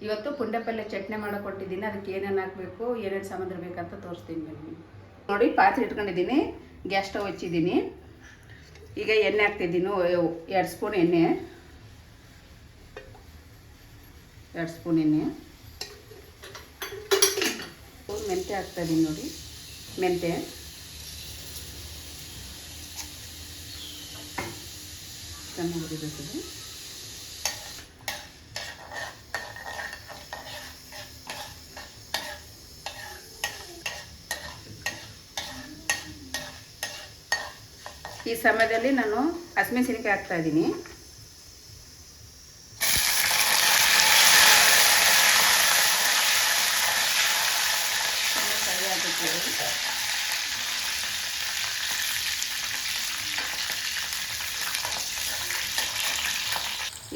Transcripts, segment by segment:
ಇವತ್ತು ಪುಂಡೆ ಪಲ್ಯ ಚಟ್ನಿ ಮಾಡೋಕೆ ಕೊಟ್ಟಿದ್ದೀನಿ. ಅದಕ್ಕೆ ಏನೇನು ಹಾಕಬೇಕು, ಏನೇನು ಸಾಮಗ್ರಿ ಬೇಕಂತ ತೋರಿಸ್ತೀನಿ ಬನ್ನಿ. ನೋಡಿ, ಪಾತ್ರೆ ಇಟ್ಕೊಂಡಿದ್ದೀನಿ, ಗ್ಯಾಸ್ ಸ್ಟವ್ ಹಚ್ಚಿದ್ದೀನಿ. ಈಗ ಎಣ್ಣೆ ಹಾಕ್ತಿದ್ದೀನಿ, 2 ಸ್ಪೂನ್ ಎಣ್ಣೆ. 2 ಸ್ಪೂನ್ ಎಣ್ಣೆ. ಮೆಂತ್ಯ ಹಾಕ್ತಾಯಿದ್ದೀನಿ ನೋಡಿ, ಮೆಂತ್ಯ. ಚೆನ್ನಾಗಿ ಹುರಿಬೇಕಿದೆ. ಈ ಸಮಯದಲ್ಲಿ ನಾನು ಹಸಿಮೆಣಸಿನಕಾಯಿ ಹಾಕ್ತಾ ಇದ್ದೀನಿ.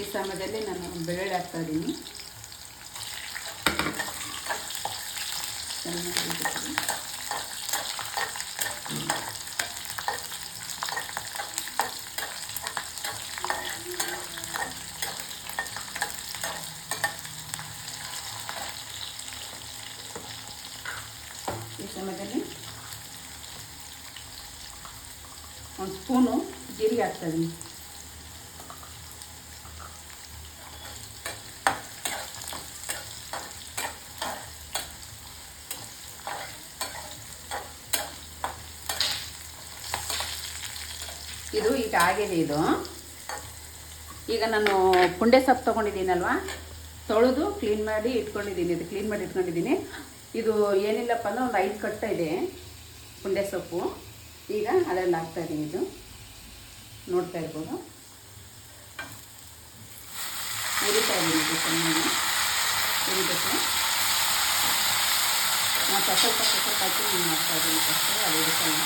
ಈ ಸಮಯದಲ್ಲಿ ನಾನು ಬೆಳ್ಳುಳ್ಳಿ ಹಾಕ್ತಾ ಇದ್ದೀನಿ. ಈ ಸಮಯದಲ್ಲಿ 1 ಸ್ಪೂನು ಜೀರಿಗೆ ಹಾಕ್ತಾ ಇದ್ದೀನಿ. ಇದು ಈಗ ಆಗಿದೆ. ಇದು ಈಗ ನಾನು ಪುಂಡೆ ಸೊಪ್ಪು ತೊಗೊಂಡಿದ್ದೀನಲ್ವ, ತೊಳೆದು ಕ್ಲೀನ್ ಮಾಡಿ ಇಟ್ಕೊಂಡಿದ್ದೀನಿ. ಇದು ಕ್ಲೀನ್ ಮಾಡಿ ಇಟ್ಕೊಂಡಿದ್ದೀನಿ. ಇದು ಏನಿಲ್ಲಪ್ಪ ಅಂದ್ರೆ ಒಂದು 5 ಕಟ್ಟ ಇದೆ ಪುಂಡೆ ಸೊಪ್ಪು. ಈಗ ಅದರಲ್ಲಿ ಹಾಕ್ತಾಯಿದ್ದೀನಿ. ಇದು ನೋಡ್ತಾ ಇರ್ಬೋದು, ಉರಿತಾ ಇದ್ದೀನಿ. ಇದು ಚೆನ್ನಾಗಿ ಉರಿಬೇಕು. ನಾನು ಸ್ವಲ್ಪ ಹಾಕಿ ಮಾಡ್ತಾಯಿದ್ದೀನಿ ಫಸ್ಟು. ಅದು ಇರುತ್ತಲ್ಲ,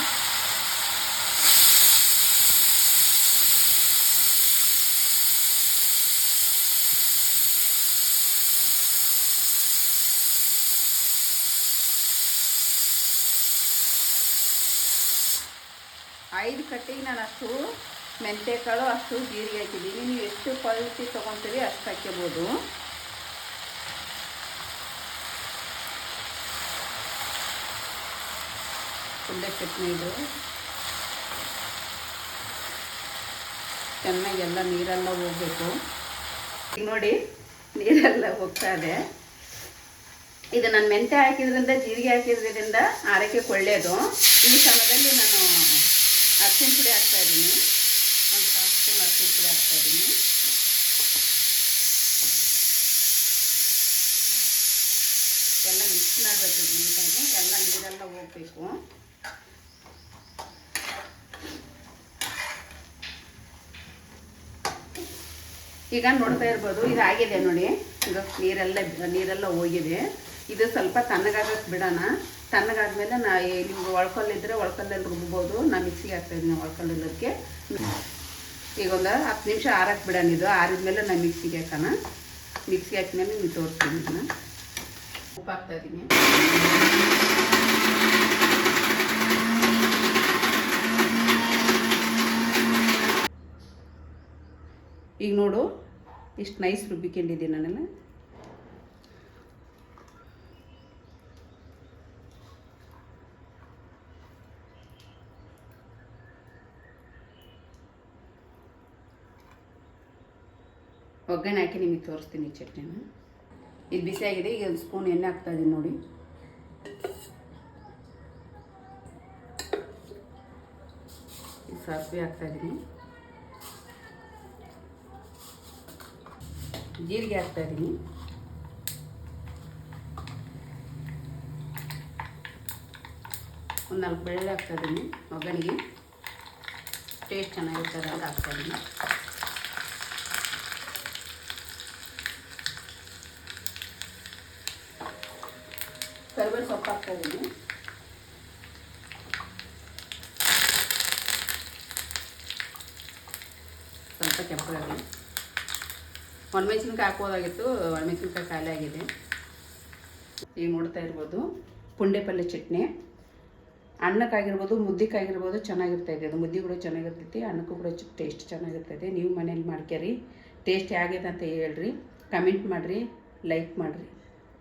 ಐದು ಕಟ್ಟಿಗೆ ನಾನು ಅಷ್ಟು ಮೆಂತ್ಯಕಾಳು, ಅಷ್ಟು ಜೀರಿಗೆ ಹಾಕಿದ್ದೀನಿ. ನೀವು ಎಷ್ಟು ಕ್ವಾಲಿಟಿ ತೊಗೊತೀರಿ ಅಷ್ಟು ಹಾಕ್ಕೋಬೋದು. ಪುಂಡೆ ಚಟ್ನಿ ಇದು ಚೆನ್ನಾಗಿ ಎಲ್ಲ ನೀರೆಲ್ಲ ಹೋಗಬೇಕು. ಈಗ ನೋಡಿ, ನೀರೆಲ್ಲ ಹೋಗ್ತಾ ಇದೆ. ಇದು ನಾನು ಮೆಂತ್ಯ ಹಾಕಿದ್ರಿಂದ, ಜೀರಿಗೆ ಹಾಕಿದ್ರಿಂದ ಆರೋಗ್ಯಕ್ಕೆ ಒಳ್ಳೆಯದು. ಈ ಸಮಯದಲ್ಲಿ ನಾನು ಅರಿಶಿನ ಪುಡಿ ಹಾಕ್ತಾಯಿದ್ದೀನಿ. ಒಂದು 4 ಸ್ಪೂನ್ ಅರಿಶಿನ ಪುಡಿ ಹಾಕ್ತಾಯಿದ್ದೀನಿ. ಎಲ್ಲ ಮಿಕ್ಸ್ ಮಾಡಬೇಕು ನೀಟಾಗಿ. ಎಲ್ಲ ನೀರೆಲ್ಲ ಹೋಗಬೇಕು. ಈಗ ನೋಡ್ತಾ ಇರ್ಬೋದು, ಇದು ಆಗಿದೆ ನೋಡಿ. ಈಗ ನೀರೆಲ್ಲ ಹೋಗಿದೆ. ಇದು ಸ್ವಲ್ಪ ತಣ್ಣಗಾಗಕ್ಕೆ ಬಿಡೋಣ. ತಣ್ಣಗಾದ್ಮೇಲೆ ನಿಮ್ಗೆ ಒಳ್ಕಲ್ಲಿದ್ದರೆ ಒಳ್ಕಲ್ಲಲ್ಲಿ ರುಬ್ಬೋದು. ನಾನು ಮಿಕ್ಸಿಗೆ ಹಾಕ್ತಾಯಿದ್ದೀನಿ ಒಳ್ಕಲ್ಲಕ್ಕೆ. ಈಗ ಒಂದು 10 ನಿಮಿಷ ಆರಕ್ಕೆ ಬಿಡೋಣ. ಇದು ಆರಿದ್ಮೇಲೆ ನಾನು ಮಿಕ್ಸಿಗೆ ಹಾಕೋಣ. ಮಿಕ್ಸಿಗೆ ಹಾಕಿದ್ಮೇಲೆ ನೀವು ತೋರಿಸ್ತೀನಿ. ನಾನು ಉಪ್ಪು ಹಾಕ್ತಾಯಿದ್ದೀನಿ. ಈಗ ನೋಡು, ಇಷ್ಟು ನೈಸ್ ರುಬ್ಬಿಕೊಂಡಿದ್ದೀನಿ ನಾನೆಲ್ಲ. ಒಗ್ಗರಣೆ ಹಾಕಿ ನಿಮಗೆ ತೋರಿಸ್ತೀನಿ ಚಟ್ನಿನ. ಇದು ಬಿಸಿಯಾಗಿದೆ. ಈಗ 1 ಸ್ಪೂನ್ ಎಣ್ಣೆ ಹಾಕ್ತಾಯಿದ್ದೀನಿ ನೋಡಿ. ಈಗ ಸಾಸಿವೆ ಹಾಕ್ತಾಯಿದ್ದೀನಿ. ಜೀರಿಗೆ ಹಾಕ್ತಾಯಿದ್ದೀನಿ. ಒಂದು 4 ಬೆಳ್ಳುಳ್ಳಿ ಹಾಕ್ತಾಯಿದ್ದೀನಿ. ಒಗ್ಗರಣೆಗೆ ಟೇಸ್ಟ್ ಚೆನ್ನಾಗಿರ್ತದೆ ಅಂತ ಹಾಕ್ತಾಯಿದ್ದೀನಿ. ಕರಿಬೇವು ಸೊಪ್ಪು ಹಾಕ್ತಾಯಿದ್ದೀನಿ. ಸ್ವಲ್ಪ ಕೆಂಪಗಾಗಲಿ. ಒಣಮೆಣಸಿನ್ಕಾಯಿ ಹಾಕೋದಾಗಿತ್ತು, ಒಣಮೆಣಸಿನ್ಕಾಯಿ ಖಾಲಿ ಆಗಿದೆ. ಈಗ ನೋಡ್ತಾ ಇರ್ಬೋದು, ಪುಂಡೆ ಪಲ್ಯ ಚಟ್ನಿ ಅನ್ನಕ್ಕಾಗಿರ್ಬೋದು, ಮುದ್ದೆಗಾಗಿರ್ಬೋದು ಚೆನ್ನಾಗಿರ್ತೈತೆ. ಅದು ಮುದ್ದೆ ಕೂಡ ಚೆನ್ನಾಗಿರ್ತೈತಿ, ಅನ್ನಕ್ಕೂ ಕೂಡ ಟೇಸ್ಟ್ ಚೆನ್ನಾಗಿರ್ತೈತೆ. ನೀವು ಮನೇಲಿ ಮಾಡ್ಕೊರಿ. ಟೇಸ್ಟ್ ಹೇಗಿದೆ ಅಂತ ಹೇಳ್ರಿ, ಕಮೆಂಟ್ ಮಾಡಿರಿ. ಲೈಕ್ ಮಾಡಿರಿ.